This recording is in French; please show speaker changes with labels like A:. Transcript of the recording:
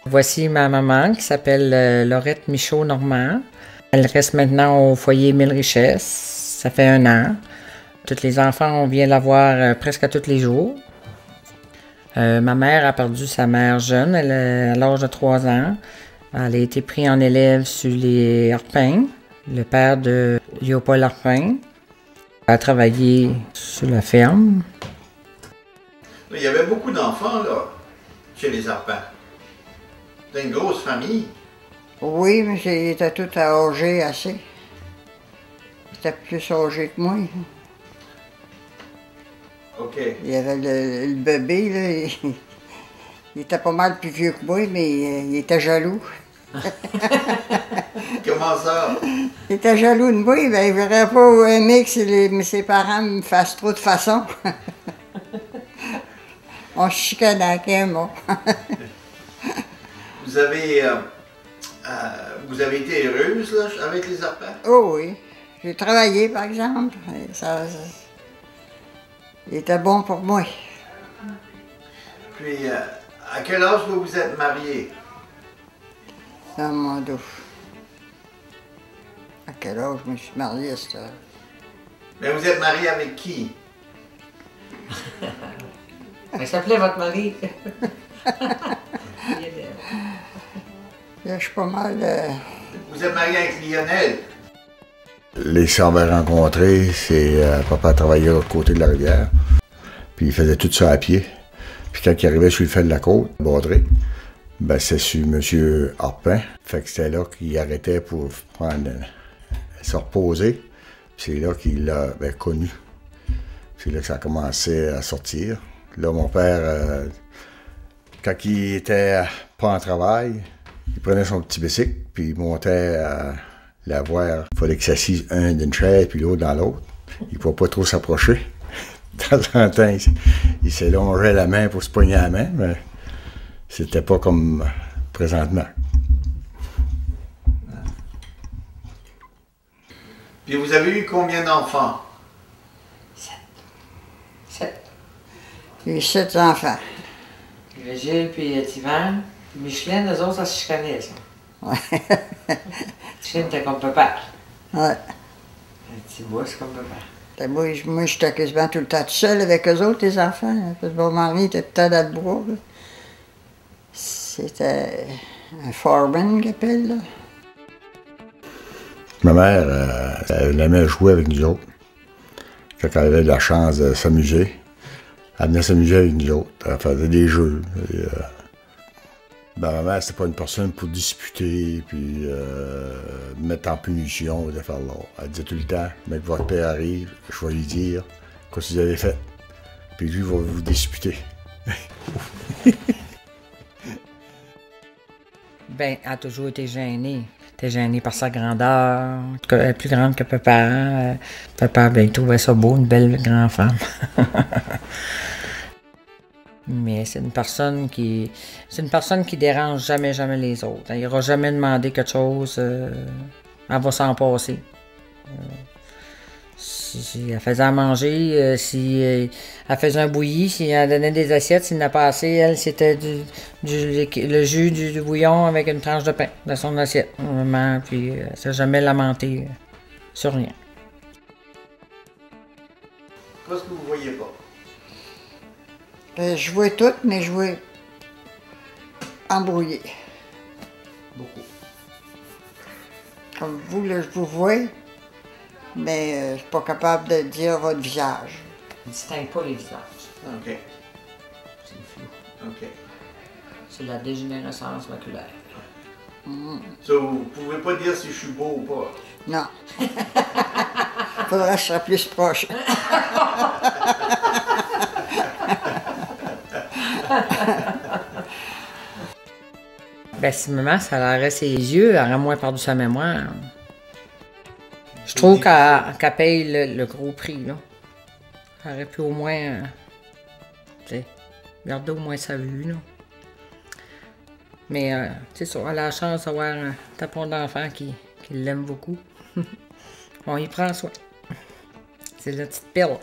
A: Voici ma maman qui s'appelle Laurette Michaud-Normand. Elle reste maintenant au foyer Mille Richesses. Ça fait 1 an. Tous les enfants, on vient la voir presque tous les jours. Ma mère a perdu sa mère jeune, à l'âge de 3 ans. Elle a été prise en élève sur les Arpins, le père de Léopold Arpin. Elle a travaillé sur la ferme.
B: Il y avait beaucoup d'enfants, là, chez les Arpins. C'était une grosse famille.
C: Oui, mais ils étaient tous âgés assez. Ils étaient plus âgés que moi.
B: OK.
C: Il y avait le bébé, là, il était pas mal plus vieux que moi, mais il était jaloux.
B: Comment ça?
C: Il était jaloux de moi, ben, il ne verrait pas aimer que ses parents me fassent trop de façons. On se chicanait, moi.
B: Vous avez été heureuse, là, avec les Arpins?
C: Oh oui. J'ai travaillé, par exemple. Il était bon pour moi.
B: Puis, à quel âge vous vous êtes mariés?
C: Dans mon dos. À quel âge je me suis mariée à cette heure?
B: Mais vous êtes mariés avec qui?
A: Elle s'appelait votre mari.
C: Là, je suis pas mal...
B: Vous êtes marié avec Lionel?
D: Les s'avaient rencontrés, c'est papa travaillait de l'autre côté de la rivière. Puis il faisait tout ça à pied. Puis quand il arrivait sur le fait de la côte, à Baudré, ben c'est sur M. Arpin. Fait que c'était là qu'il arrêtait pour se reposer. Puis c'est là qu'il l'a connu. C'est là que ça a commencé à sortir. Là, mon père, quand il était pas en travail, il prenait son petit bicycle, puis il montait à la voir. Il fallait qu'il s'assise un d'une chaise, puis l'autre dans l'autre. Il ne pouvait pas trop s'approcher. De temps en temps, il s'élongeait la main pour se poigner la main, mais c'était pas comme présentement.
B: Puis vous avez eu combien d'enfants?
A: 7.
C: J'ai 7 enfants.
A: Gilles puis Tivan. Micheline, eux autres, ça se chicanait, ça.
C: Ouais.
A: Micheline était comme papa.
C: Ouais.
A: Un petit bois, c'est comme papa.
C: Moi, j'étais quasiment tout le temps tout seul avec eux autres, les enfants. Parce que mon mari était tout le temps dans le bois. C'était un foreman qu'ils appellent, là.
D: Ma mère, elle aimait jouer avec nous autres. Quand elle avait la chance de s'amuser, elle venait s'amuser avec nous autres. Elle faisait des jeux. Et, ma mère, c'était pas une personne pour disputer, puis mettre en punition, des affaires là. Elle disait tout le temps, mais que votre père arrive, je vais lui dire qu'est-ce que vous avez fait. Puis lui, il va vous disputer.
A: Ben, elle a toujours été gênée. Elle était gênée par sa grandeur. Elle est plus grande que papa. Papa, ben, il trouvait ça beau, une belle grande femme. Mais c'est une personne qui dérange jamais les autres. Elle n'ira jamais demander quelque chose. Elle va s'en passer. Si elle faisait à manger, si elle faisait un bouilli, si elle donnait des assiettes, s'il n'a pas assez, elle, c'était le jus du bouillon avec une tranche de pain dans son assiette. Vraiment, puis elle ne s'est jamais lamentée sur rien.
B: Qu'est-ce que vous voyez pas?
C: Je jouais tout, mais je jouais embrouillé.
B: Beaucoup.
C: Comme vous, là, je vous vois, mais je suis pas capable de dire votre visage.
A: On ne distingue pas les visages.
B: OK.
A: C'est flou.
B: OK.
A: C'est la dégénérescence maculaire.
B: So, vous pouvez pas dire si je suis beau ou pas?
C: Non. Faudrait que je sois plus proche.
A: Ben, si maman, ça l'arrête ses yeux, elle aurait moins perdu sa mémoire. Je trouve qu'elle paye le gros prix, là. Elle aurait pu au moins, tu sais, garder au moins sa vue, là. Mais, tu sais, elle a la chance d'avoir un tapon d'enfant qui l'aime beaucoup. On y prend soin. C'est la petite pile.